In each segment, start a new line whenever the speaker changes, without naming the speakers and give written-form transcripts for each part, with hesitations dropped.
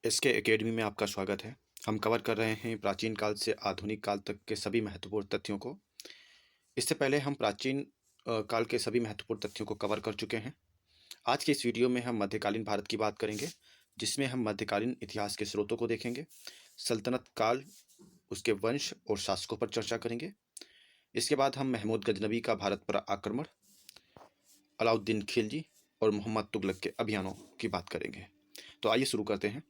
SK academy में आपका स्वागत है। हम कवर कर रहे हैं प्राचीन काल से आधुनिक काल तक के सभी महत्वपूर्ण तथ्यों को। इससे पहले हम प्राचीन काल के सभी महत्वपूर्ण तथ्यों को कवर कर चुके हैं। आज के इस वीडियो में हम मध्यकालीन भारत की बात करेंगे, जिसमें हम मध्यकालीन इतिहास के स्रोतों को देखेंगे, सल्तनत काल, उसके वंश और शासकों पर चर्चा करेंगे। इसके बाद हम महमूद गजनबी का भारत पर आक्रमण, अलाउद्दीन खिलजी और मोहम्मद तुगलक के अभियानों की बात करेंगे। तो आइए शुरू करते हैं।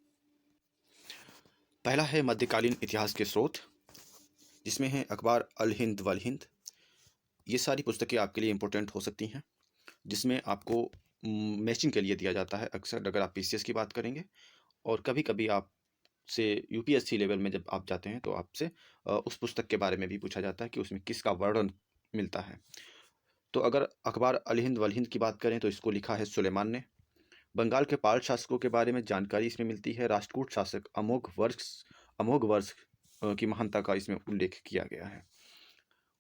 पहला है मध्यकालीन इतिहास के स्रोत, जिसमें है अखबार अल हिंद वल हिंद। ये सारी पुस्तकें आपके लिए इम्पोर्टेंट हो सकती हैं, जिसमें आपको मैचिंग के लिए दिया जाता है अक्सर, अगर आप पीसीएस की बात करेंगे। और कभी कभी आपसे यूपीएससी लेवल में जब आप जाते हैं तो आपसे उस पुस्तक के बारे में भी पूछा जाता है कि उसमें किसका वर्णन मिलता है। तो अगर अखबार अल हिंद वल हिंद की बात करें तो इसको लिखा है सुलेमान ने। बंगाल के पाल शासकों के बारे में जानकारी इसमें मिलती है। राष्ट्रकूट शासक अमोघ वर्ष की महानता का इसमें उल्लेख किया गया है।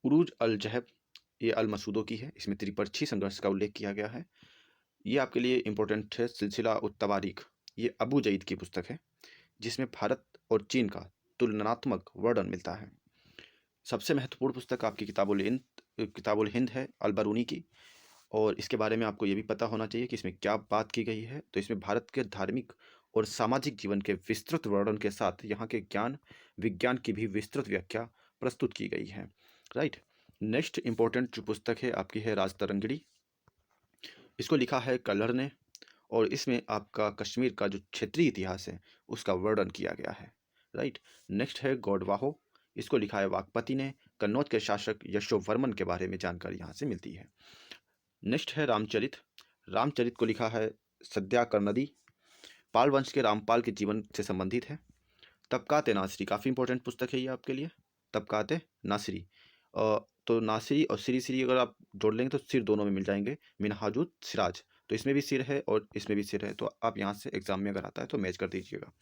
उरूज अल जहब, ये अल मसूदों की है, इसमें त्रिपक्षीय संघर्ष का उल्लेख किया गया है। ये आपके लिए इम्पोर्टेंट है। सिलसिला उत तवारीख, ये अबू जईद की पुस्तक है, जिसमें भारत और चीन का तुलनात्मक वर्णन मिलता है। सबसे महत्वपूर्ण पुस्तक आपकी किताबुल हिंद है, अल बरूनी की। और इसके बारे में आपको ये भी पता होना चाहिए कि इसमें क्या बात की गई है। तो इसमें भारत के धार्मिक और सामाजिक जीवन के विस्तृत वर्णन के साथ यहाँ के ज्ञान विज्ञान की भी विस्तृत व्याख्या प्रस्तुत की गई है। राइट। नेक्स्ट इम्पोर्टेंट जो पुस्तक है आपकी है राजतरंगिणी। इसको लिखा है कल्हड़ ने, और इसमें आपका कश्मीर का जो क्षेत्रीय इतिहास है उसका वर्णन किया गया है। राइट। नेक्स्ट है गौडवाहो। इसको लिखा है वाकपति ने। कन्नौज के शासक यशोवर्मन के बारे में जानकारी यहाँ से मिलती है। नेक्स्ट है रामचरित। रामचरित को लिखा है सद्याकर्णदी। पाल वंश के रामपाल के जीवन से संबंधित है। तबकात नासिरी, काफ़ी इंपॉर्टेंट पुस्तक है ये आपके लिए। तबकात नासिरी, तो नासिरी और श्री अगर आप जोड़ लेंगे तो सिर दोनों में मिल जाएंगे। मिनहाजुत सिराज, तो इसमें भी सिर है और इसमें भी सिर है, तो आप यहाँ से एग्जाम में अगर आता है तो मैच कर दीजिएगा।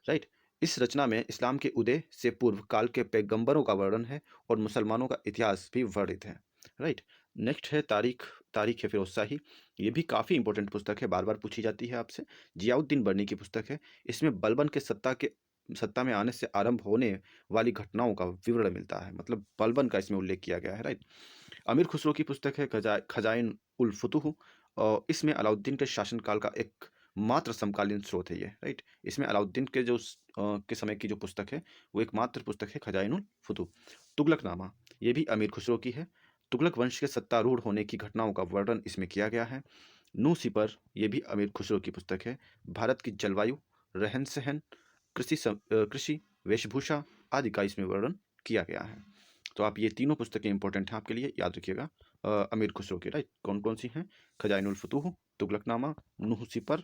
राइट। इस रचना में इस्लाम के उदय से पूर्व काल के पैगंबरों का वर्णन है और मुसलमानों का इतिहास भी वर्णित है। राइट। नेक्स्ट है तारीख। तारीख है फिरोज शाही। ये भी काफ़ी इंपॉर्टेंट पुस्तक है, बार बार पूछी जाती है आपसे। जियाउद्दीन बर्नी की पुस्तक है। इसमें बलबन के सत्ता में आने से आरंभ होने वाली घटनाओं का विवरण मिलता है, मतलब बलबन का इसमें उल्लेख किया गया है। राइट। अमीर खुसरो की पुस्तक है खजाइन उल फुतूह, और इसमें अलाउद्दीन के शासनकाल का एक मात्र समकालीन स्रोत है ये। राइट। इसमें अलाउद्दीन के के समय की जो पुस्तक है वो एकमात्र पुस्तक है खजाइन उल फुतूह। तुगलकनामा, ये भी अमीर खुसरो की है। तुगलक वंश के सत्तारूढ़ होने की घटनाओं का वर्णन इसमें किया गया है। नू सिपर, ये भी अमीर खुसरो की पुस्तक है। भारत की जलवायु, रहन सहन, कृषि, वेशभूषा आदि का इसमें वर्णन किया गया है। तो आप ये तीनों पुस्तकें इंपॉर्टेंट हैं आपके लिए, याद रखिएगा। अमीर खुसरो की। राइट। कौन कौन सी हैं? खजाइनुल फुतूह, तुगलकनामा, नूह सिपर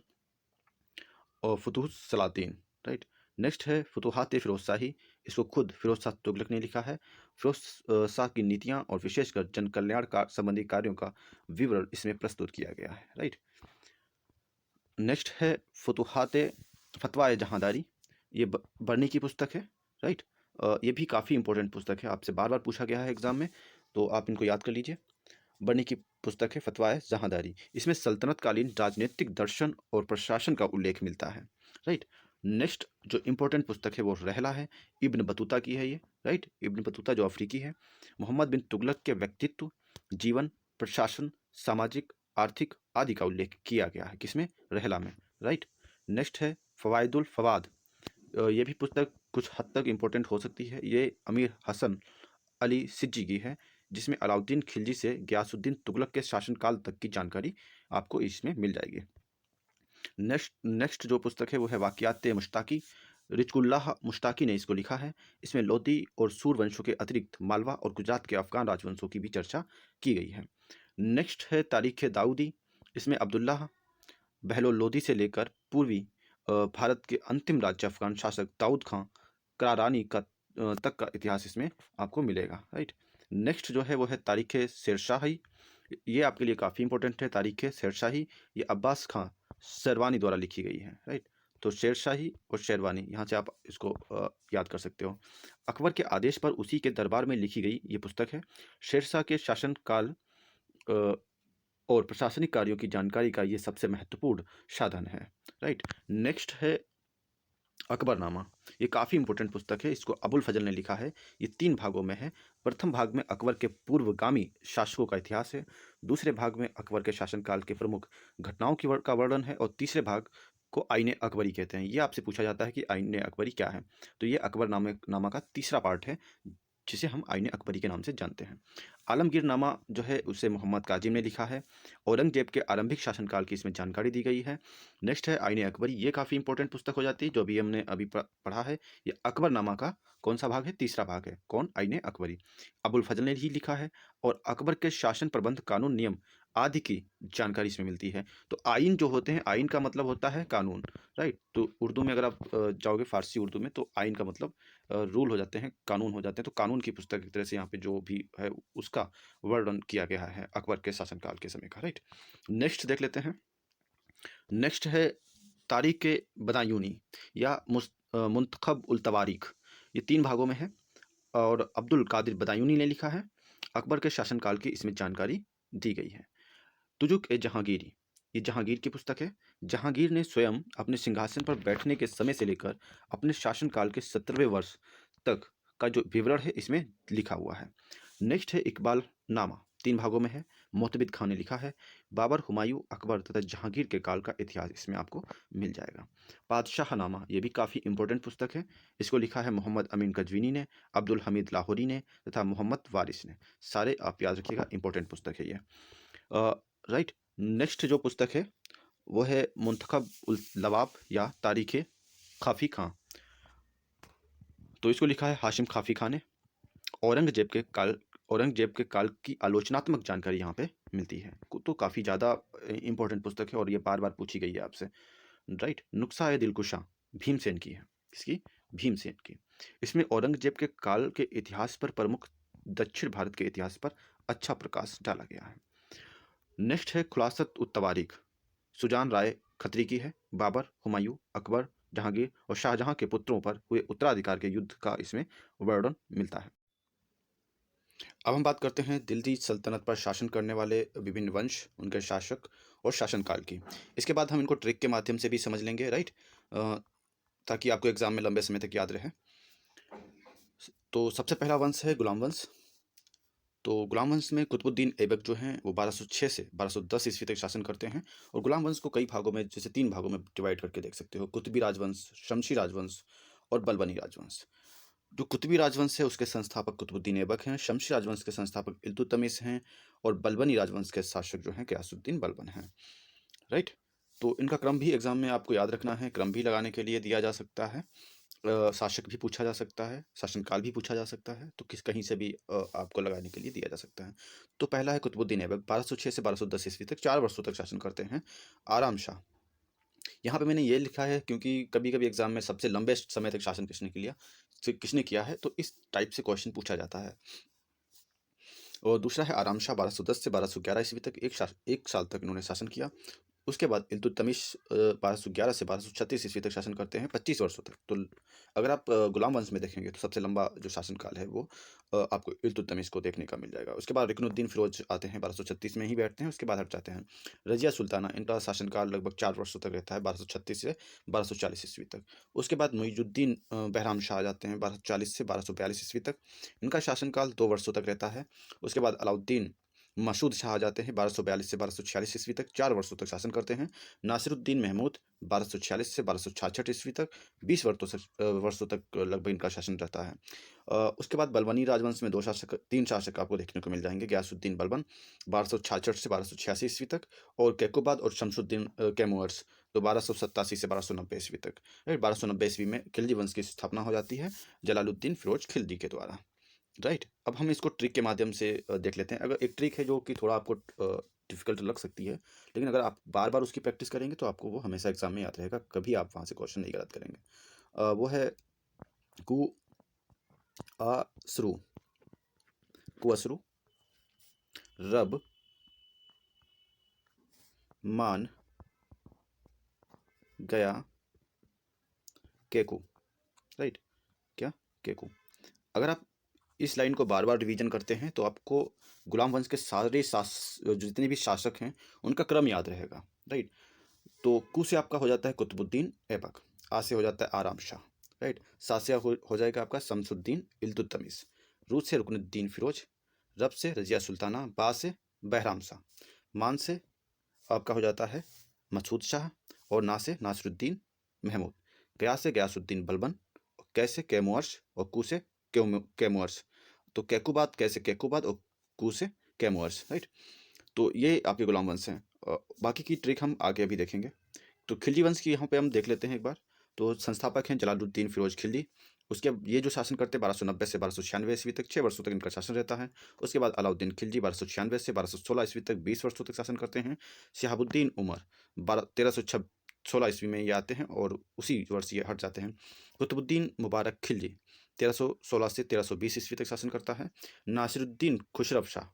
और फुतूह सलातीन। राइट। नेक्स्ट है फुतूहात फिरोज शाही। इसको खुद फिरोज शाह तुगलक ने लिखा है। फिरोज शाह की नीतियां और विशेषकर जन कल्याण का संबंधी कार्यों का विवरण इसमें प्रस्तुत किया गया है। राइट। नेक्स्ट है फुतूहात फतवाए जहांदारी। ये बर्नी की पुस्तक है। राइट। ये भी काफ़ी इंपॉर्टेंट पुस्तक है, आपसे बार बार पूछा गया है एग्जाम में, तो आप इनको याद कर लीजिए। बर्नी की पुस्तक है फतवाए जहांदारी। इसमें सल्तनतकालीन राजनीतिक दर्शन और प्रशासन का उल्लेख मिलता है। राइट। नेक्स्ट जो इंपॉर्टेंट पुस्तक है वो रहला है, इब्न बतूता की है ये। राइट। इब्न बतूता जो अफ्रीकी है। मोहम्मद बिन तुगलक के व्यक्तित्व, जीवन, प्रशासन, सामाजिक, आर्थिक आदि का उल्लेख किया गया है किसमें? रहला में। राइट। नेक्स्ट है फवायदुल फवाद। ये भी पुस्तक कुछ हद तक इम्पोर्टेंट हो सकती है। ये अमीर हसन अली सिज्जी की है, जिसमें अलाउद्दीन खिलजी से गयासुद्दीन तुगलक के शासनकाल तक की जानकारी आपको इसमें मिल जाएगी। नेक्स्ट जो पुस्तक है वो है वाक़ियात मुश्ताकी। रिजकुल्लाह मुश्ताकी ने इसको लिखा है। इसमें लोदी और सूर वंशों के अतिरिक्त मालवा और गुजरात के अफगान राजवंशों की भी चर्चा की गई है। नेक्स्ट है तारीख़ दाऊदी। इसमें अब्दुल्लाह बहलोल लोदी से लेकर पूर्वी भारत के अंतिम राज्य अफगान शासक दाऊद खां करारानी का तक का इतिहास इसमें आपको मिलेगा। राइट। नेक्स्ट जो है वो है तारीख़ शेरशाही। ये आपके लिए काफ़ी इंपॉर्टेंट है। तारीख़ शेरशाही ये अब्बास खां शेरवानी द्वारा लिखी गई है। राइट। तो शेरशाही और शेरवानी, यहाँ से आप इसको याद कर सकते हो। अकबर के आदेश पर उसी के दरबार में लिखी गई ये पुस्तक है। शेरशाह के शासनकाल और प्रशासनिक कार्यों की जानकारी का ये सबसे महत्वपूर्ण साधन है। राइट। नेक्स्ट है अकबरनामा, ये काफ़ी इंपॉर्टेंट पुस्तक है। इसको अबुल फजल ने लिखा है। ये 3 भागों में है। प्रथम भाग में अकबर के पूर्वगामी शासकों का इतिहास है। दूसरे भाग में अकबर के शासनकाल के प्रमुख घटनाओं का वर्णन है और तीसरे भाग को आईने अकबरी कहते हैं। ये आपसे पूछा जाता है कि आईने अकबरी क्या है? तो ये अकबरनामा का तीसरा पार्ट है, जिसे हम आईने अकबरी के नाम से जानते हैं। आलमगीरनामा जो है उसे मोहम्मद काजिम ने लिखा है। औरंगजेब के आरंभिक शासनकाल की इसमें जानकारी दी गई है। नेक्स्ट है आईने अकबरी, ये काफ़ी इंपॉर्टेंट पुस्तक हो जाती है, जो भी हमने अभी पढ़ा है। ये अकबरनामा का कौन सा भाग है? तीसरा भाग है। कौन? आईने अकबरी। अबुल फजल ने ही लिखा है और अकबर के शासन, प्रबंध, कानून, नियम आदि की जानकारी इसमें मिलती है। तो आइन जो होते हैं, आइन का मतलब होता है कानून, राइट? तो उर्दू में अगर आप जाओगे, फारसी उर्दू में, तो आइन का मतलब रूल हो जाते हैं, कानून हो जाते हैं। तो कानून की पुस्तक एक तरह से यहाँ पे जो भी है उसका वर्णन किया गया है अकबर के शासनकाल के समय का, राइट? नेक्स्ट देख लेते हैं। नेक्स्ट है तारीख बदायूनी या मुंतखब उल तवारीख। ये 3 भागों में है और अब्दुल कादिर बदायूनी ने लिखा है। अकबर के शासनकाल की इसमें जानकारी दी गई है। तुजुक ए जहांगीरी, ये जहांगीर की पुस्तक है। जहांगीर ने स्वयं अपने सिंहासन पर बैठने के समय से लेकर अपने शासनकाल के 17वें वर्ष तक का जो विवरण है इसमें लिखा हुआ है। नेक्स्ट है इकबाल नामा, 3 भागों में है। मोतबिद खान ने लिखा है। बाबर, हुमायूं, अकबर तथा जहांगीर के काल का इतिहास इसमें आपको मिल जाएगा। बादशाहनामा, ये भी काफ़ी इंपॉर्टेंट पुस्तक है। इसको लिखा है मोहम्मद अमीन कजवीनी ने, अब्दुल हमीद लाहौरी ने तथा मोहम्मद वारिस ने। सारे आप याद रखिएगा, इंपॉर्टेंट पुस्तक है ये। राइट। नेक्स्ट जो पुस्तक है वो है मुंतखब उल लवाब या तारीख खाफी खां। तो इसको लिखा है हाशिम खाफी खां ने। औरंगजेब के काल की आलोचनात्मक जानकारी यहाँ पे मिलती है। तो काफ़ी ज़्यादा इंपॉर्टेंट पुस्तक है और ये बार बार पूछी गई है आपसे, राइट? नुक्सा ए दिलकुशा भीमसेन की है। किसकी? भीमसेन की। इसमें औरंगजेब के काल के इतिहास पर, प्रमुख दक्षिण भारत के इतिहास पर अच्छा प्रकाश डाला गया है। नेक्स्ट है खुलासत उत तवारीख, सुजान राय खत्री की है। बाबर, हुमायूं, अकबर, जहांगीर और शाहजहां के पुत्रों पर हुए उत्तराधिकार के युद्ध का इसमें वर्णन मिलता है। अब हम बात करते हैं दिल्ली सल्तनत पर शासन करने वाले विभिन्न वंश, उनके शासक और शासनकाल की। इसके बाद हम इनको ट्रिक के माध्यम से भी समझ लेंगे, राइट? ताकि आपको एग्जाम में लंबे समय तक याद रहे। तो सबसे पहला वंश है गुलाम वंश। तो गुलाम वंश में कुतुबुद्दीन ऐबक जो हैं वो 1206 से 1210 ईस्वी तक शासन करते हैं। और गुलाम वंश को कई भागों में, जैसे 3 भागों में डिवाइड करके देख सकते हो। कुतुबी राजवंश, शमशी राजवंश और बलबनी राजवंश। जो कुतुबी राजवंश है उसके संस्थापक कुतुबुद्दीन ऐबक हैं। शमशी राजवंश के संस्थापक इल्तुतमिश हैं और बलबनी राजवंश के शासक जो हैं गियासुद्दीन बलबन हैं, राइट? तो इनका क्रम भी एग्जाम में आपको याद रखना है। क्रम भी लगाने के लिए दिया जा सकता है। शासक भी पूछा जा सकता है, शासनकाल भी पूछा जा सकता है। तो कहीं से भी आपको लगाने के लिए दिया जा सकता है। तो पहला है कुतुबुद्दीन ऐबक, 1206 से 1210 ईस्वी तक 4 वर्षों तक शासन करते हैं। आराम शाह, यहाँ पे मैंने ये लिखा है क्योंकि कभी कभी एग्जाम में सबसे लंबे समय तक शासन किसने किया है, तो इस टाइप से क्वेश्चन पूछा जाता है। और दूसरा है आराम शाह, 1210 से 1211 ईस्वी तक एक साल तक इन्होंने शासन किया। उसके बाद इल्तुतमिश 1211 से 1236 ईस्वी तक शासन करते हैं, 25 वर्षों तक। तो अगर आप गुलाम वंश में देखेंगे तो सबसे लंबा जो शासनकाल है वो आपको इल्तुतमिश को देखने का मिल जाएगा। उसके बाद रुकनुद्दीन फिरोज आते हैं, 1236 में ही बैठते हैं, उसके बाद हट जाते हैं। रजिया सुल्ताना, इनका शासनकाल लगभग 4 वर्षों तक रहता है, 1236 से 1240 ईस्वी तक। उसके बाद मुइजुद्दीन बहराम शाह आ जाते हैं, 1240 से 1242 ईस्वी तक। इनका शासनकाल 2 वर्षों तक रहता है। उसके बाद अलाउद्दीन मसूद शाह आ जाते हैं, 1242 से 1246 ईस्वी तक, 4 वर्षों तक शासन करते हैं। नासिरुद्दीन महमूद 1246 से 1266 ईस्वी तक, 20 वर्षों तक लगभग इनका शासन रहता है। उसके बाद बलबनी राजवंश में 3 शासक आपको देखने को मिल जाएंगे। गियासुद्दीन बलबन 1266 से 1286 ईस्वी तक और कैकोबाद और शमसुद्दीन कैमुअर्स तो 1287 से 1290 ईस्वी तक। 1290 ईस्वी में खिलजी वंश की स्थापना हो जाती है जलालुद्दीन फिरोज खिलजी के द्वारा, राइट? अब हम इसको ट्रिक के माध्यम से देख लेते हैं। अगर एक ट्रिक है जो कि थोड़ा आपको डिफिकल्ट लग सकती है, लेकिन अगर आप बार बार उसकी प्रैक्टिस करेंगे तो आपको वो हमेशा एग्जाम में याद रहेगा, कभी आप वहाँ से क्वेश्चन नहीं गलत करेंगे। वो है कु आसरू, कुअसरू, रब, मान, गया, केकू, राइट? क्या? केकू। अगर आप इस लाइन को बार बार रिवीजन करते हैं तो आपको गुलाम वंश के सारे जितने भी शासक हैं उनका क्रम याद रहेगा, राइट? तो कु से आपका हो जाता है कुतुबुद्दीन ऐबक। आ से हो जाता है आराम शाह, राइट। सा से हो जाएगा आपका शमसुद्दीन इल्तुतमिश। रू से रुकनुद्दीन फिरोज। रब से रजिया सुल्ताना। बा से बहराम शाह। मान से आपका हो जाता है मसूद शाह। और ना से नासिरुद्दीन महमूद। गया से गयासुद्दीन बलबन। कै से कैमुअर्श। और कू से कैमुअर्श। तो कैकुबाद, कैसे कैकुबाद, और कू से कैमुअर्श, राइट। तो ये आपके गुलाम वंश हैं। बाकी की ट्रिक हम आगे अभी देखेंगे। तो खिलजी वंश की यहाँ पे हम देख लेते हैं एक बार। तो संस्थापक हैं जलालुद्दीन फिरोज खिलजी। उसके ये जो शासन करते हैं 1290 से 1296 ईस्वी तक, 6 वर्षों तक इनका शासन रहता है। उसके बाद अलाउद्दीन खिलजी 1296 से 1216 ईस्वी तक 20 वर्षों तक शासन करते हैं। शहाबुद्दीन उमर 1316 ईस्वी में ये आते हैं और उसी वर्ष ये हट जाते हैं। कुतुबुद्दीन मुबारक खिलजी 1316 से 1320 ईस्वी तक शासन करता है। नासिरुद्दीन खुसरव शाह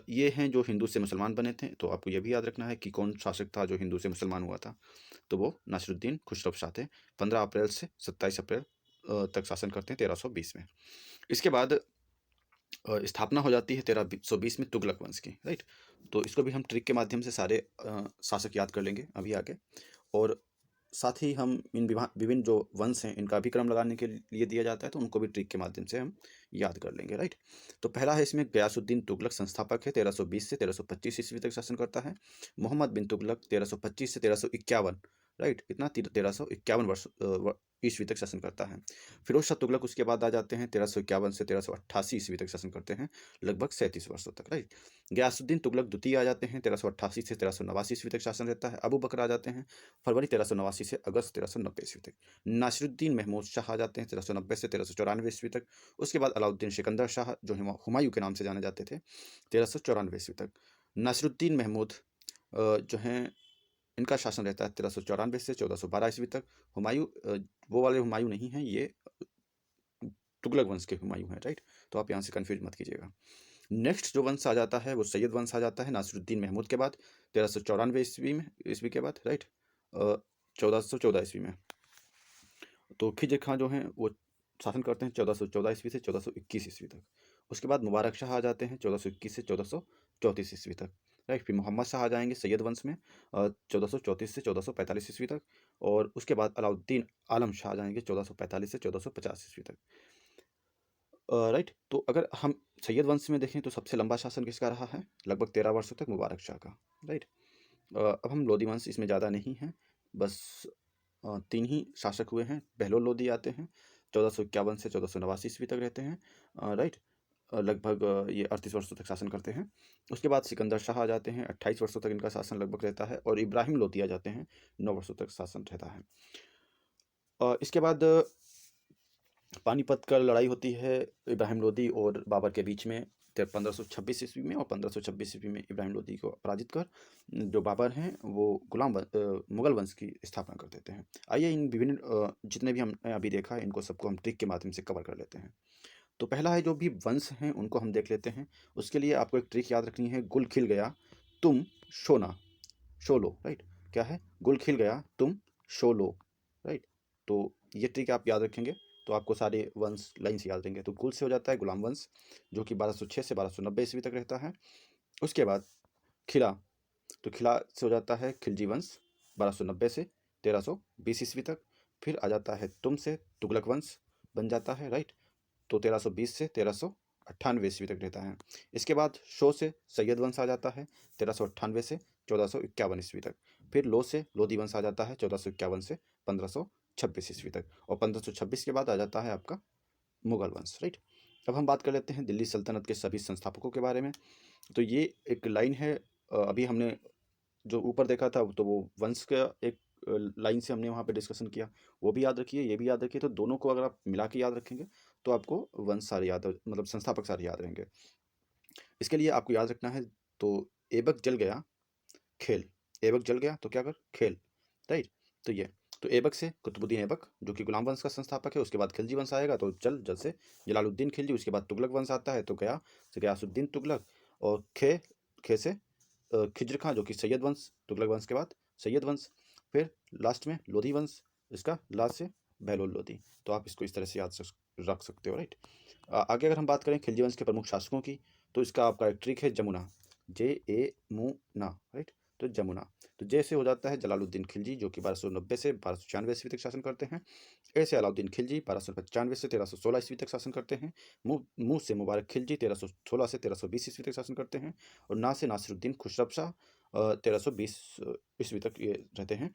ये हैं जो हिंदू से मुसलमान बने थे। तो आपको ये भी याद रखना है कि कौन शासक था जो हिंदू से मुसलमान हुआ था। तो वो नासिरुद्दीन खुसरव शाह थे। 15 अप्रैल से 27 अप्रैल तक शासन करते हैं 1320 में। इसके बाद स्थापना हो जाती है 1320 में तुगलक वंश की, राइट। तो इसको भी हम ट्रिक के माध्यम से सारे शासक याद कर लेंगे अभी आगे। और साथ ही हम इन विभिन्न जो वंश हैं इनका भी क्रम लगाने के लिए दिया जाता है, तो उनको भी ट्रिक के माध्यम से हम याद कर लेंगे, राइट। तो पहला है इसमें गयासुद्दीन तुगलक संस्थापक है, 1320 से 1325 ईस्वी तक शासन करता है। मोहम्मद बिन तुगलक 1325 से 1351, राइट, कितना 1351 वर्ष ईस्वी तक शासन करता है। फिरोज शाह तुगलक उसके बाद आ जाते हैं, 1351 से 1388 ईस्वी तक शासन करते हैं, लगभग 37 वर्षों तक, राइट। गयासुद्दीन तुगलक द्वितीय आ जाते हैं, 1388 से 1389 ईस्वी तक शासन रहता है। अबू बकर आ जाते हैं फरवरी 1389 से अगस्त 1390 ईस्वी तक। नासिरुद्दीन महमूद शाह आ जाते हैं 1390 से 1394 ईस्वी तक। उसके बाद अलाउद्दीन सिकंदर शाह जो हुमायूं के नाम से जाने जाते थे, 1394 ईस्वी तक। नासिरुद्दीन महमूद जो हैं इनका शासन रहता है 1394 से 1412 ईस्वी तक। हुमायूं वो वाले हुमायूं नहीं हैं, ये तुगलक वंश के हुमायूं हैं, राइट। तो आप यहाँ से कन्फ्यूज मत कीजिएगा। नेक्स्ट जो वंश आ जाता है वो सैयद वंश आ जाता है नासिरुद्दीन महमूद के बाद, 1394 ईस्वी के बाद, राइट, 1414 ईस्वी में। तो खिजर खां जो हैं वो शासन करते हैं 1414 ईस्वी से 1421 ईस्वी तक। उसके बाद मुबारक शाह आ जाते हैं 1421 से 1434 ईस्वी तक, राइट। फिर मोहम्मद शाह आ जाएंगे सैयद वंश में 1434 से 1445 ईस्वी तक। और उसके बाद अलाउद्दीन आलम शाह आ जाएंगे 1445 से 1450 ईस्वी तक, राइट। तो अगर हम सैयद वंश में देखें तो सबसे लंबा शासन किसका रहा है, लगभग 13 वर्षों तक मुबारक शाह का, राइट। अब हम लोधी वंश, इसमें ज़्यादा नहीं है, बस 3 ही शासक हुए हैं। बहलोल लोधी आते हैं 1451 से 1489 ईस्वी तक रहते हैं, राइट। लगभग ये 38 वर्षों तक शासन करते हैं। उसके बाद सिकंदर शाह आ जाते हैं, 28 वर्षों तक इनका शासन लगभग रहता है। और इब्राहिम लोधी आ जाते हैं, 9 वर्षों तक शासन रहता है। इसके बाद पानीपत का लड़ाई होती है इब्राहिम लोदी और बाबर के बीच में 1526 ईस्वी में। और 1526 ईस्वी में इब्राहिम लोदी को पराजित कर जो बाबर हैं वो मुगल वंश की स्थापना कर देते हैं। आइए इन विभिन्न जितने भी हमने अभी देखा है इनको सबको हम ट्रिक के माध्यम से कवर कर लेते हैं। तो पहला है जो भी वंश हैं उनको हम देख लेते हैं। उसके लिए आपको एक ट्रिक याद रखनी है, गुल खिल गया तुम शोना शोलो, राइट। क्या है, गुल खिल गया तुम शोलो, राइट। तो ये ट्रिक आप याद रखेंगे तो आपको सारे वंश लाइन से याद रहेंगे। तो गुल से हो जाता है गुलाम वंश जो कि 1206 से 1290 ईस्वी तक रहता है। उसके बाद खिला, तो खिला से हो जाता है खिलजी वंश 1290 से 1320 ईस्वी तक। फिर आ जाता है तुम से तुगलक वंश बन जाता है, राइट। तो 1320 से 1398 ईस्वी तक रहता है। इसके बाद शो से सैयद वंश आ जाता है 1398 से 1451 ईस्वी तक। फिर लो से लोधी वंश आ जाता है 1451 से 1526 ईस्वी तक। और 1526 के बाद आ जाता है आपका मुगल वंश, राइट। अब हम बात कर लेते हैं दिल्ली सल्तनत के सभी संस्थापकों के बारे में। तो ये एक लाइन है, अभी हमने जो ऊपर देखा था तो वो वंश का एक लाइन से हमने वहाँ पे डिस्कशन किया, वो भी याद रखिए, ये भी याद रखिए। तो दोनों को अगर आप मिला के याद रखेंगे तो आपको वंश सारे याद, मतलब संस्थापक सारे याद रहेंगे। इसके लिए आपको याद रखना है, तो ऐबक जल गया खेल, ऐबक जल गया तो क्या कर खेल, राइट। तो ये तो ऐबक से कुतुबुद्दीन ऐबक जो कि गुलाम वंश का संस्थापक है। उसके बाद खिलजी वंश आएगा तो जल से जलालुद्दीन खिलजी। उसके बाद तुगलक वंश आता है तो गया से गयासुद्दीन तुगलक। और खे से खिज्र खां जो कि सैयद वंश, तुगलक वंश के बाद सैयद वंश। फिर लास्ट में लोधी वंश, इसका लास्ट से बहलोल लोधी। तो आप इसको इस तरह से याद रख सकते हो, राइट। आगे अगर हम बात करें खिलजी वंश के प्रमुख शासकों की तो इसका आपका एक ट्रिक है जमुना, JAMUNA, राइट। तो तो जे से हो जाता है जलालुद्दीन खिलजी, जो कि 1290 से 1296 ईस्वी तक शासन करते हैं। ए से अलाउद्दीन खिलजी 1295 से 1316 ईस्वी तक शासन करते हैं। मुँह से मुबारक खिलजी 1316 से 1320 ईस्वी तक शासन करते हैं। और ना से नासिरुद्दीन खुसरव शाह 1320 ईस्वी तक ये रहते हैं।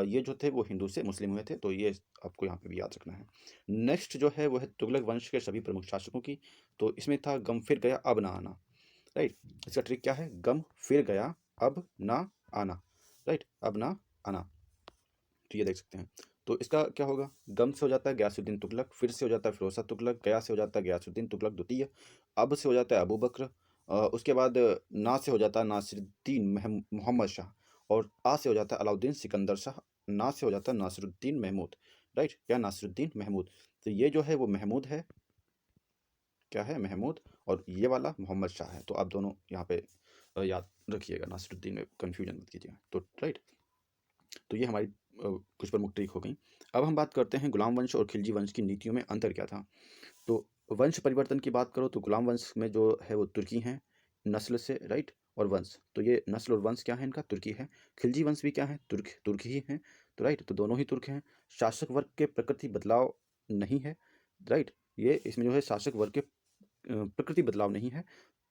ये जो थे वो हिंदू से मुस्लिम हुए थे, तो ये आपको यहाँ पे भी याद रखना है। नेक्स्ट जो है वो है तुगलक वंश के सभी प्रमुख शासकों की। तो इसमें था गम फिर गया अब ना आना, राइट। इसका ट्रिक क्या है? गम फिर गया अब ना आना, राइट, अब ना आना। तो ये देख सकते हैं। तो इसका क्या होगा? गम से हो जाता है गयासुद्दीन तुगलक, फिर से हो जाता है फिरोज शाह तुगलक, गया से हो जाता है गयासुद्दीन तुगलक द्वितीय, अब से हो जाता है अबू बकर, उसके बाद ना से हो जाता है नासिरुद्दीन मोहम्मद शाह, और आ से हो जाता है अलाउद्दीन सिकंदर शाह, ना से हो जाता है नासिरुद्दीन महमूद, राइट, या नासिरुद्दीन महमूद। तो ये जो है वो महमूद है, क्या है? महमूद। और ये वाला मोहम्मद शाह है। तो आप दोनों यहाँ पे याद रखिएगा, नासिरुद्दीन में कन्फ्यूजन मत कीजिएगा। तो राइट, तो ये हमारी कुछ प्रमुख ट्रिक हो गई। अब हम बात करते हैं गुलाम वंश और खिलजी वंश की नीतियों में अंतर क्या था। तो वंश परिवर्तन की बात करो तो गुलाम वंश में जो है वो तुर्की हैं नस्ल से, राइट, और वंश, तो ये नस्ल और वंश क्या है इनका? तुर्की है। खिलजी वंश भी क्या है? तुर्क ही है, तो राइट, तो दोनों ही तुर्क हैं। शासक वर्ग के प्रकृति बदलाव नहीं है, राइट, ये इसमें जो है शासक वर्ग के प्रकृति बदलाव नहीं है।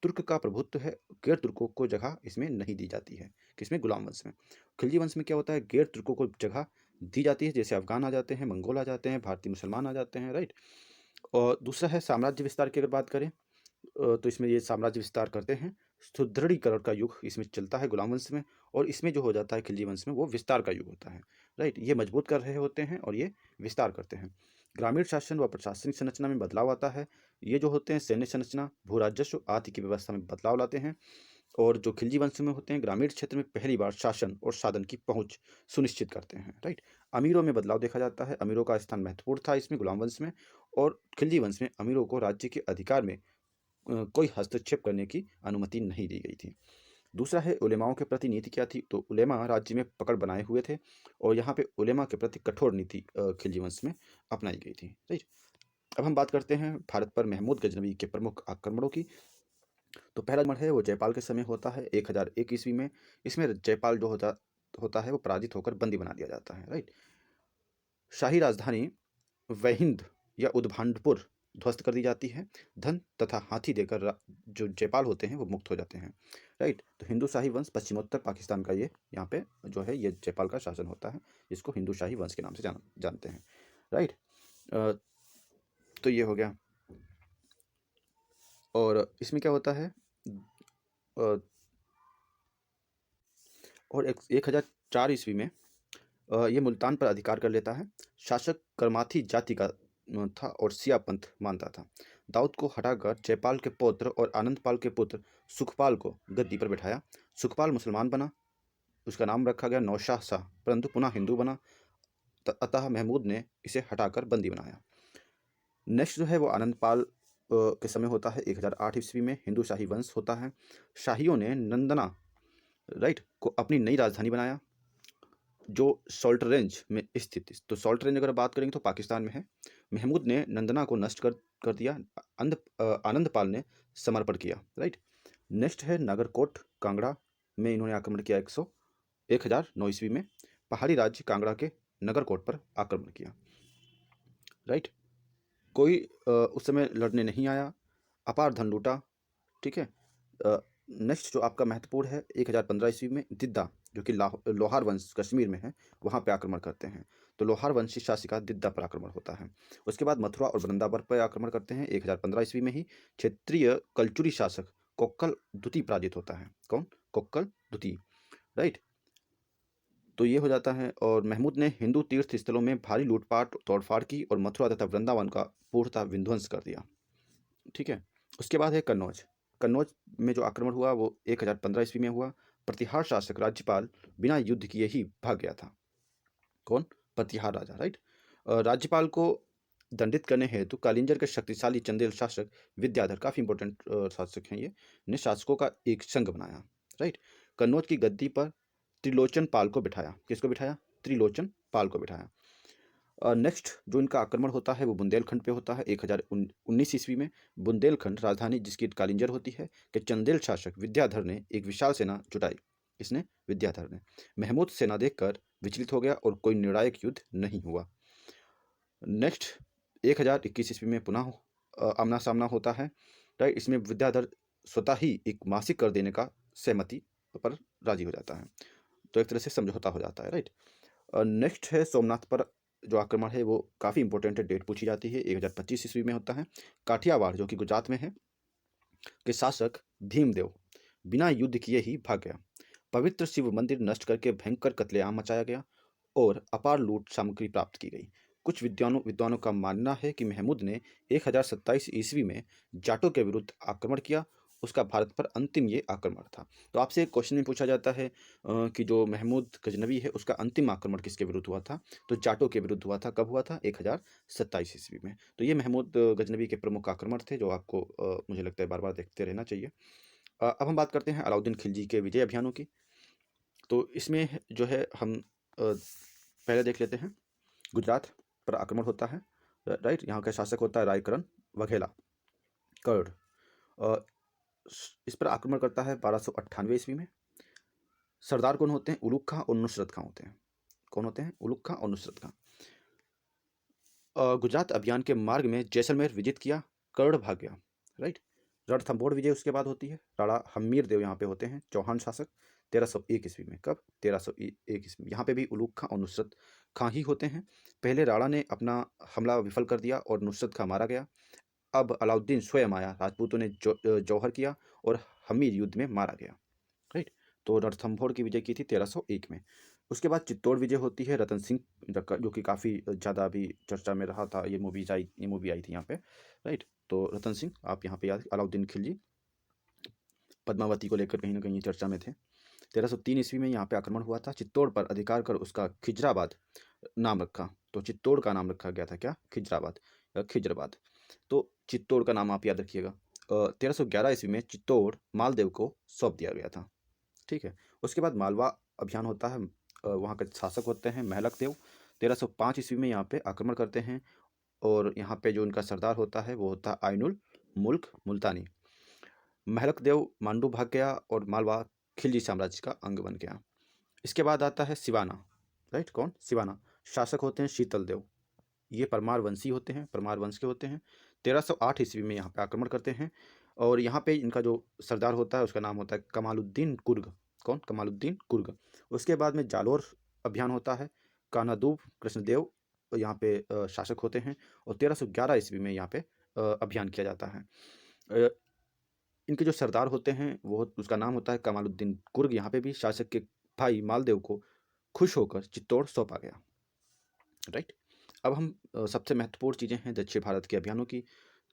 तुर्क का प्रभुत्व है, गैर तुर्कों को जगह इसमें नहीं दी जाती है। किसमें? गुलाम वंश में। खिलजी वंश में क्या होता है? गैर तुर्कों को जगह दी जाती है, जैसे अफगान आ जाते हैं, मंगोल आ जाते हैं, भारतीय मुसलमान आ जाते हैं, राइट। और दूसरा है साम्राज्य विस्तार की अगर बात करें तो इसमें ये साम्राज्य विस्तार करते हैं। सुदृढ़ीकरण का युग इसमें चलता है गुलाम वंश में, और इसमें जो हो जाता है खिलजी वंश में वो विस्तार का युग होता है, राइट। ये मजबूत कर रहे होते हैं और ये विस्तार करते हैं। ग्रामीण शासन व प्रशासनिक संरचना में बदलाव आता है। ये जो होते हैं सैन्य संरचना, भू राजस्व आदि की व्यवस्था में बदलाव लाते हैं। और जो खिलजी वंश में होते हैं ग्रामीण क्षेत्र में पहली बार शासन और साधन की पहुंच सुनिश्चित करते हैं, राइट। अमीरों में बदलाव देखा जाता है। अमीरों का स्थान महत्वपूर्ण था इसमें गुलाम वंश में, और खिलजी वंश में अमीरों को राज्य के अधिकार में कोई हस्तक्षेप करने की अनुमति नहीं दी गई थी। दूसरा है उलेमाओं के प्रति नीति क्या थी। तो उलेमा राज्य में पकड़ बनाए हुए थे, और यहाँ पे उलेमा के प्रति कठोर नीति खिलजी वंश में अपनाई गई थी, राइट। अब हम बात करते हैं भारत पर महमूद गजनवी के प्रमुख आक्रमणों की। तो पहला आक्रमण है वो जयपाल के समय होता है 1001 ईस्वी में। इसमें जयपाल जो होता है वो पराजित होकर बंदी बना दिया जाता है, राइट। शाही राजधानी वहिंद या उद्भांडपुर ध्वस्त कर दी जाती है। धन तथा हाथी देकर जो जयपाल होते हैं वो मुक्त हो जाते हैं, राइट। तो हिंदू शाही वंश पश्चिमोत्तर पाकिस्तान का ये यहाँ पे जो है ये जयपाल का शासन होता है, जिसको हिंदू शाही वंश के नाम से जानते हैं, राइट। तो ये हो गया। और इसमें क्या होता है और 1004 ईस्वी में ये मुल्तान पर अधिकार कर लेता है। शासक करमाथी जाति का था और सिया पंथ मानता था। दाऊद को हटाकर जयपाल के पौत्र और आनंदपाल के पुत्र सुखपाल को गद्दी पर बैठाया। सुखपाल मुसलमान बना, उसका नाम रखा गया नौशाह शाह, परंतु पुनः हिंदू बना, अतः महमूद ने इसे हटाकर बंदी बनाया। नेक्स्ट जो है वो आनंदपाल के समय होता है 1008 ईस्वी में। हिंदू शाही वंश होता है। शाहियों ने नंदना, राइट, को अपनी नई राजधानी बनाया, जो सॉल्ट रेंज में स्थित थी। तो सॉल्ट रेंज अगर बात करेंगे तो पाकिस्तान में है। महमूद ने नंदना को नष्ट कर दिया। आनंदपाल ने समर्पण किया, राइट। नेक्स्ट है नागरकोट कांगड़ा में इन्होंने आक्रमण किया 1009 ईस्वी में। पहाड़ी राज्य कांगड़ा के नगरकोट पर आक्रमण किया, राइट। कोई उस समय लड़ने नहीं आया, अपार धन लूटा, ठीक है। नेक्स्ट जो आपका महत्वपूर्ण है 1015 ईस्वी में दिद्दा, जो कि लोहार वंश कश्मीर में है, वहाँ पे आक्रमण करते हैं। तो लोहार वंशी शासिका दिद्दा पर आक्रमण होता है। उसके बाद मथुरा और वृंदावन पर आक्रमण करते हैं 1015 ईस्वी में ही। क्षेत्रीय कलचुरी शासक कोक्कल द्वितीय पराजित होता है। कौन? कोक्कल द्वितीय, राइट। तो ये हो जाता है। और महमूद ने हिंदू तीर्थ स्थलों में भारी लूटपाट तोड़फाड़ की और मथुरा तथा वृंदावन का पूर्णतः विध्वंस कर दिया, ठीक है। उसके बाद है कन्नौज। कन्नौज में जो आक्रमण हुआ वो 1015 ईस्वी में हुआ। प्रतिहार शासक राज्यपाल बिना युद्ध किए ही भाग गया था। कौन? प्रतिहार राजा, राइट। राज्यपाल को दंडित करने हेतु कालिंजर के शक्तिशाली चंदेल शासक विद्याधर, काफी इंपॉर्टेंट शासक हैं ये, ने शासकों का एक संघ बनाया, राइट। कन्नौज की गद्दी पर त्रिलोचन पाल को बिठाया। किसको बिठाया? त्रिलोचन पाल को बिठाया। नेक्स्ट जो इनका आक्रमण होता है वो बुंदेलखंड पे होता है 1019 ईस्वी में। बुंदेलखंड राजधानी जिसकी कालिंजर होती है, कि चंदेल शासक विद्याधर ने एक विशाल सेना जुटाई, किसने? विद्याधर ने। महमूद सेना देखकर विचलित हो गया और कोई निर्णायक युद्ध नहीं हुआ। नेक्स्ट 1021 ईस्वी में पुनः आमना सामना होता है, राइट। इसमें विद्याधर स्वतः ही एक मासिक कर देने का सहमति पर राजी हो जाता है, तो एक तरह से समझौता हो जाता है, राइट। नेक्स्ट है सोमनाथ पर जो आक्रमण है वो काफ़ी इंपॉर्टेंट है, डेट पूछी जाती है, 1025 ईस्वी में होता है। काठियावाड़ जो कि गुजरात में है के शासक भीमदेव बिना युद्ध किए ही भाग गया। पवित्र शिव मंदिर नष्ट करके भयंकर कत्लेआम मचाया गया और अपार लूट सामग्री प्राप्त की गई। कुछ विद्वानों का मानना है कि महमूद ने 1027 ईस्वी में जाटों के विरुद्ध आक्रमण किया। उसका भारत पर अंतिम ये आक्रमण था। तो आपसे एक क्वेश्चन में पूछा जाता है कि जो महमूद गजनवी है उसका अंतिम आक्रमण किसके विरुद्ध हुआ था? तो जाटों के विरुद्ध हुआ था। कब हुआ था? 1027 ईस्वी में। तो ये महमूद गजनवी के प्रमुख आक्रमण थे जो आपको मुझे लगता है बार बार देखते रहना चाहिए। अब हम बात करते हैं अलाउद्दीन खिलजी के विजय अभियानों की। तो इसमें जो है हम पहले देख लेते हैं। गुजरात पर आक्रमण होता है, राइट। यहाँ का शासक होता है रायकरण वघेला कर्ड। इस पर आक्रमण करता है 1298 ईस्वी में। सरदार कौन होते हैं? उलुग खां और नुसरत खां होते हैं। कौन होते हैं? उलुग खां और नुसरत खां। गुजरात अभियान के मार्ग में जैसलमेर विजित किया, कर्ड भाग गया, राइट। रणथंभौर विजय उसके बाद होती है। राणा हम्मीर देव यहाँ पे होते हैं चौहान शासक 1301 ईस्वी में। कब? 1301 ईस्वी में। यहाँ पे भी उलूग खां और नुसरत खां ही होते हैं। पहले राणा ने अपना हमला विफल कर दिया और नुसरत खां मारा गया। अब अलाउद्दीन स्वयं आया, राजपूतों ने जौहर किया और हमीर युद्ध में मारा गया, राइट। तो रणथंभौर की विजय की थी 1301 में। उसके बाद चित्तौड़ विजय होती है। रतन सिंह जो कि काफ़ी ज़्यादा अभी चर्चा में रहा था, ये मूवी आई थी यहाँ पे, राइट। तो रतन सिंह आप यहाँ पे याद, अलाउद्दीन खिलजी पद्मावती को लेकर कहीं ना कहीं चर्चा में थे। 1303 ईस्वी में यहाँ पे आक्रमण हुआ था। चित्तौड़ पर अधिकार कर उसका खिजराबाद नाम रखा। तो चित्तौड़ का नाम रखा गया था क्या? खिजराबाद या खिजराबाद। तो चित्तौड़ का नाम आप याद रखिएगा। 1311 ईस्वी में चित्तौड़ मालदेव को सौंप दिया गया था, ठीक है। उसके बाद मालवा अभियान होता है। वहाँ के शासक होते हैं महलक देव। 1305 ईस्वी में यहाँ पे आक्रमण करते हैं और यहाँ पे जो उनका सरदार होता है वो होता है आइनुल मुल्क मुल्तानी। महलक देव मांडू भाग गया और मालवा खिलजी साम्राज्य का अंग बन गया। इसके बाद आता है सिवाना, राइट। कौन? सिवाना। शासक होते हैं शीतल देव। ये परमार वंशी होते हैं, परमार वंश के होते हैं। 1308 ईस्वी में यहाँ पे आक्रमण करते हैं और यहाँ पे इनका जो सरदार होता है उसका नाम होता है कमालुद्दीन कुर्ग। कौन? कमालुद्दीन कुर्ग। उसके बाद में जालोर अभियान होता है। कानादूब कृष्णदेव यहाँ पे शासक होते हैं और 1311 ईस्वी में यहाँ पे अभियान किया जाता है। इनके जो सरदार होते हैं वो उसका नाम होता है कमालुद्दीन कुर्ग। यहाँ पे भी शासक के भाई मालदेव को खुश होकर चित्तौड़ सौंपा गया, राइट। अब हम सबसे महत्वपूर्ण चीज़ें हैं दक्षिण भारत के अभियानों की।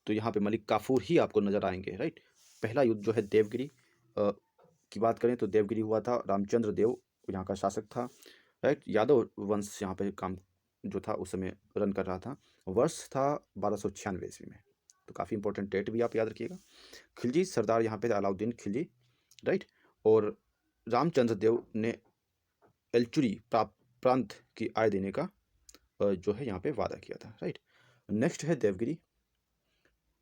तो यहाँ पे मलिक काफूर ही आपको नजर आएंगे, राइट। पहला युद्ध जो है देवगिरी की बात करें तो देवगिरी हुआ था। रामचंद्र देव यहाँ का शासक था, राइट। यादव वंश यहाँ पे काम जो था उस समय रन कर रहा था। वर्ष था 1296 ईस्वी में। तो काफ़ी इंपॉर्टेंट डेट भी आप याद रखिएगा। खिलजी सरदार यहाँ पे अलाउद्दीन खिलजी, राइट। और रामचंद्र देव ने एलचुरी प्रांत की आय देने का जो है यहाँ पे वादा किया था, राइट। नेक्स्ट है देवगिरी।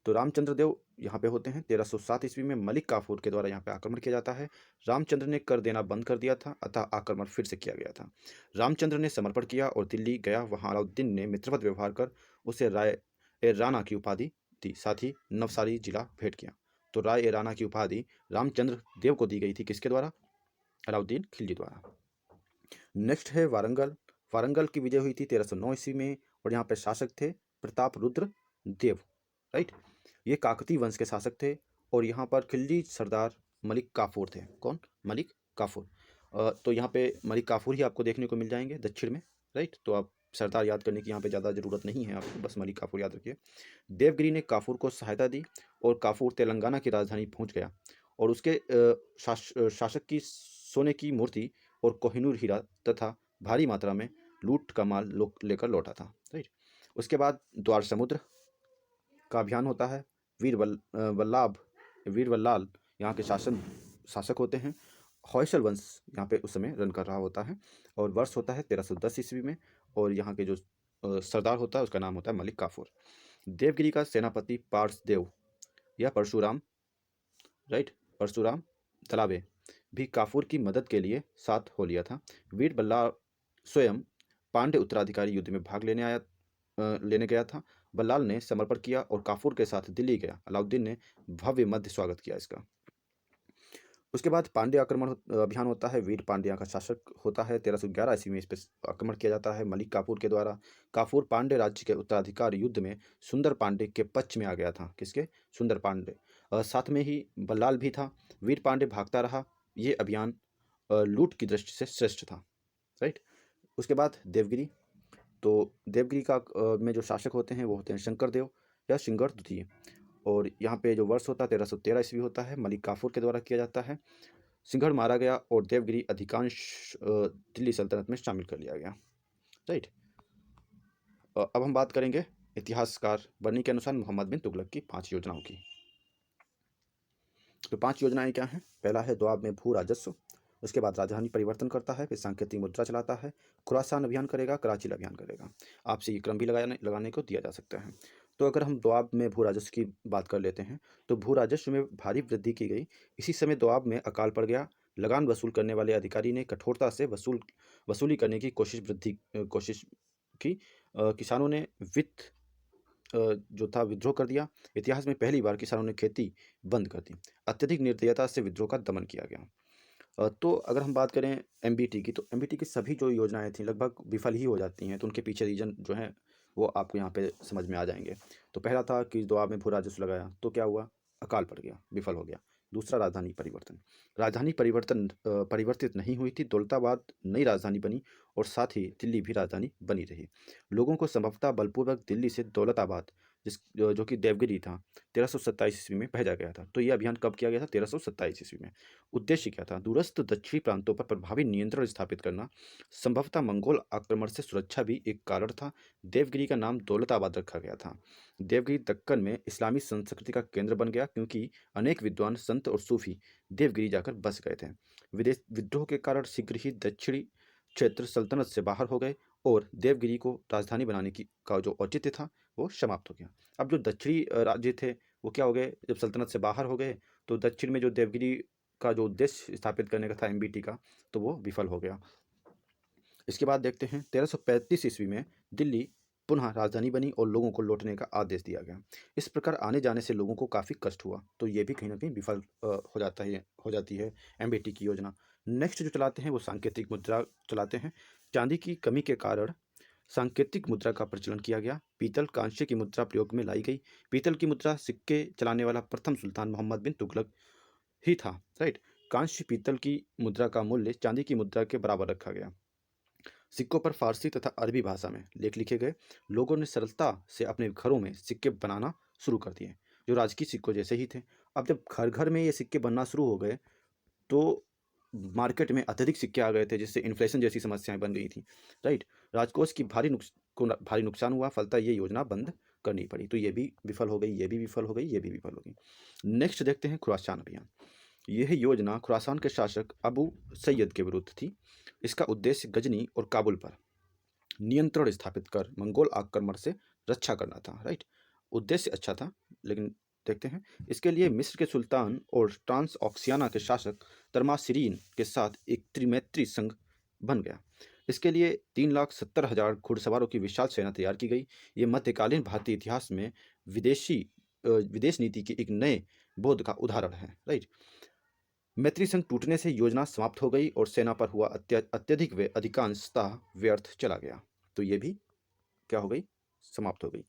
तो रामचंद्र देव यहाँ पे होते हैं। 1307 ईस्वी में मलिक काफूर के द्वारा यहाँ पे आक्रमण किया जाता है। रामचंद्र ने कर देना बंद कर दिया था, अतः आक्रमण फिर से किया गया था। रामचंद्र ने समर्पण किया और दिल्ली गया। वहाँ अलाउद्दीन ने मित्रवत व्यवहार कर उसे राय ए राणा की उपाधि दी, साथ ही नवसारी जिला भेंट किया। तो राय ए राणा की उपाधि रामचंद्र देव को दी गई थी, किसके द्वारा? अलाउद्दीन खिलजी द्वारा। नेक्स्ट है वारंगल। वारंगल की विजय हुई थी 1309 ईस्वी में और यहाँ पे शासक थे प्रताप रुद्र देव, राइट। ये काकती वंश के शासक थे और यहाँ पर खिलजी सरदार मलिक काफूर थे। कौन? मलिक काफूर। तो यहाँ पे मलिक काफूर ही आपको देखने को मिल जाएंगे दक्षिण में, राइट। तो आप सरदार याद करने की यहाँ पे ज़्यादा ज़रूरत नहीं है, आपको बस मलिक काफूर याद रखिए। देवगिरी ने काफूर को सहायता दी और काफूर तेलंगाना की राजधानी पहुँच गया और उसके शासक की सोने की मूर्ति और कोहिनूर हीरा तथा भारी मात्रा में लूट का माल लेकर लौटा था, राइट। उसके बाद द्वार समुद्र का अभियान होता है। वीर वल्लाल यहाँ के शासक होते हैं। हौसल वंश यहाँ पे उस समय रन कर रहा होता है और वर्ष होता है 1310 ईस्वी में और यहाँ के जो सरदार होता है उसका नाम होता है मलिक काफूर। देवगिरी का सेनापति पार्सदेव या परशुराम, राइट, परशुराम दलावे भी काफूर की मदद के लिए साथ हो लिया था। वीर बल्लाल स्वयं पांड्य उत्तराधिकारी युद्ध में भाग लेने गया था। बल्लाल ने समर्पण किया और काफूर के साथ दिल्ली गया। अलाउद्दीन ने भव्य मध्य स्वागत किया इसका। उसके बाद पांड्य अभियान होता है। वीर पांड्या का शासक होता है। 1311 ईस्वी में इस पर आक्रमण किया जाता है मलिक काफूर के द्वारा। काफूर पांड्य राज्य के उत्तराधिकार युद्ध में सुंदर पांडे के पक्ष में आ गया था। किसके? सुंदर पांडे। साथ में ही बल्लाल भी था। वीर पांडे भागता रहा। ये अभियान लूट की दृष्टि से श्रेष्ठ था। राइट। उसके बाद देवगिरी। तो देवगिरी का में जो शासक होते हैं वो होते हैं शंकरदेव या सिंगर द्वितीय। और यहाँ पे जो वर्ष होता है 1313 ईस्वी होता है। मलिक काफूर के द्वारा किया जाता है। सिंघड़ मारा गया और देवगिरी अधिकांश दिल्ली सल्तनत में शामिल कर लिया गया। राइट। अब हम बात करेंगे इतिहासकार बर्नी के अनुसार मोहम्मद बिन तुगलक की 5 योजनाओं की। तो 5 योजनाएं क्या हैं? पहला है दोआब में भू राजस्व। उसके बाद राजधानी परिवर्तन करता है। फिर सांकेतिक मुद्रा चलाता है। खुरासान अभियान करेगा। कराची अभियान करेगा। आपसे ये क्रम भी लगाने को दिया जा सकता है। तो अगर हम दोआब में भू राजस्व की बात कर लेते हैं तो भू राजस्व में भारी वृद्धि की गई। इसी समय दोआब में अकाल पड़ गया। लगान वसूल करने वाले अधिकारी ने कठोरता से वसूली करने की कोशिश की। किसानों ने वित्त जो था विद्रोह कर दिया। इतिहास में पहली बार किसानों ने खेती बंद कर दी। अत्यधिक निर्दयता से विद्रोह का दमन किया गया। तो अगर हम बात करें एमबीटी की, तो एमबीटी की सभी जो योजनाएं थी लगभग विफल ही हो जाती हैं। तो उनके पीछे रीजन जो है वो आपको यहाँ पे समझ में आ जाएंगे। तो पहला था कि दोआब में भू राजस्व लगाया तो क्या हुआ? अकाल पड़ गया, विफल हो गया। दूसरा राजधानी परिवर्तन। राजधानी परिवर्तित नहीं हुई थी। दौलताबाद नई राजधानी बनी और साथ ही दिल्ली भी राजधानी बनी रही। लोगों को संभवतः बलपूर्वक दिल्ली से दौलताबाद जो कि देवगिरी था 1327 ईस्वी में भेजा गया था। तो ये अभियान कब किया गया था? 1327 ईस्वी में। उद्देश्य क्या था? दूरस्थ दक्षिणी प्रांतों पर प्रभावी नियंत्रण स्थापित करना। संभवतः मंगोल आक्रमण से सुरक्षा भी एक कारण था। देवगिरी का नाम दौलताबाद रखा गया था। देवगिरी दक्कन में इस्लामी संस्कृति का केंद्र बन गया क्योंकि अनेक विद्वान संत और सूफी देवगिरी जाकर बस गए थे। विद्रोह के कारण शीघ्र ही दक्षिणी क्षेत्र सल्तनत से बाहर हो गए और देवगिरी को राजधानी बनाने की का जो औचित्य था वो समाप्त हो गया। अब जो दक्षिणी राज्य थे वो क्या हो गए? जब सल्तनत से बाहर हो गए तो दक्षिण में जो देवगिरी का जो उद्देश्य स्थापित करने का था एमबीटी का, तो वो विफल हो गया। इसके बाद देखते हैं 1335 ईस्वी में दिल्ली पुनः राजधानी बनी और लोगों को लौटने का आदेश दिया गया। इस प्रकार आने जाने से लोगों को काफ़ी कष्ट हुआ। तो ये भी कहीं ना कहीं विफल हो जाती है एमबीटी की योजना। नेक्स्ट जो चलाते हैं वो सांकेतिक मुद्रा चलाते हैं। चांदी की कमी के कारण सांकेतिक मुद्रा का प्रचलन किया गया। पीतल कांस्य की मुद्रा प्रयोग में लाई गई। पीतल की मुद्रा सिक्के चलाने वाला प्रथम सुल्तान मोहम्मद बिन तुगलक ही था। राइट। कांस्य पीतल की मुद्रा का मूल्य चांदी की मुद्रा के बराबर रखा गया। सिक्कों पर फारसी तथा अरबी भाषा में लेख लिखे गए। लोगों ने सरलता से अपने घरों में सिक्के बनाना शुरू कर दिए जो राजकीय सिक्कों जैसे ही थे। अब जब घर घर में ये सिक्के बनना शुरू हो गए तो मार्केट में अत्यधिक सिक्के आ गए थे जिससे इन्फ्लेशन जैसी समस्याएं बन गई थी। राइट। राजकोष की भारी नुकसान हुआ। फलतः ये योजना बंद करनी पड़ी। तो ये भी विफल हो गई, ये भी विफल हो गई, ये भी विफल हो गई। नेक्स्ट देखते हैं खुरासान अभियान। यह योजना खुरासान के शासक अबू सैयद के विरुद्ध थी। इसका उद्देश्य गजनी और काबुल पर नियंत्रण स्थापित कर मंगोल आक्रमण से रक्षा करना था। राइट। उद्देश्य अच्छा था लेकिन देखते हैं। इसके लिए मिस्र के सुल्तान और ट्रांस ऑक्सियाना के शासक तर्मासिरीन के साथ एक त्रिमैत्री संघ बन गया। इसके लिए 3,70,000 घुड़सवारों की विशाल सेना तैयार की गई। ये मध्यकालीन भारतीय इतिहास में विदेश नीति के एक नए बोध का उदाहरण है। राइट। मैत्री संघ टूटने से योजना समाप्त हो गई और सेना पर हुआ अत्यधिक अधिकांशतः व्यर्थ चला गया। तो ये भी क्या हो गई? समाप्त हो गई।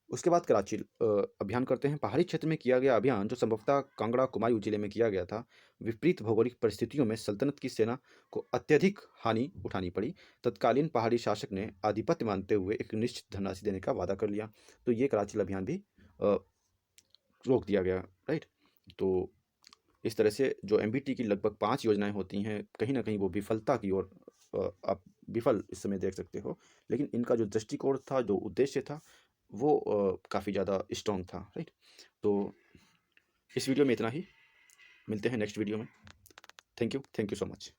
उसके बाद कराची अभियान करते हैं। पहाड़ी क्षेत्र में किया गया अभियान जो संभवतः कांगड़ा कुमायूं जिले में किया गया था। विपरीत भौगोलिक परिस्थितियों में सल्तनत की सेना को अत्यधिक हानि उठानी पड़ी। तत्कालीन पहाड़ी शासक ने आधिपत्य मानते हुए एक निश्चित धनराशि देने का वादा कर लिया। तो ये कराची अभियान भी रोक दिया गया। राइट। तो इस तरह से जो एमबीटी की लगभग 5 योजनाएं होती हैं कहीं ना कहीं वो विफलता की ओर आप विफल इस समय देख सकते हो। लेकिन इनका जो दृष्टिकोण था, जो उद्देश्य था, वो काफ़ी ज़्यादा स्ट्रॉन्ग था। राइट। तो इस वीडियो में इतना ही। मिलते हैं नेक्स्ट वीडियो में। Thank you so much.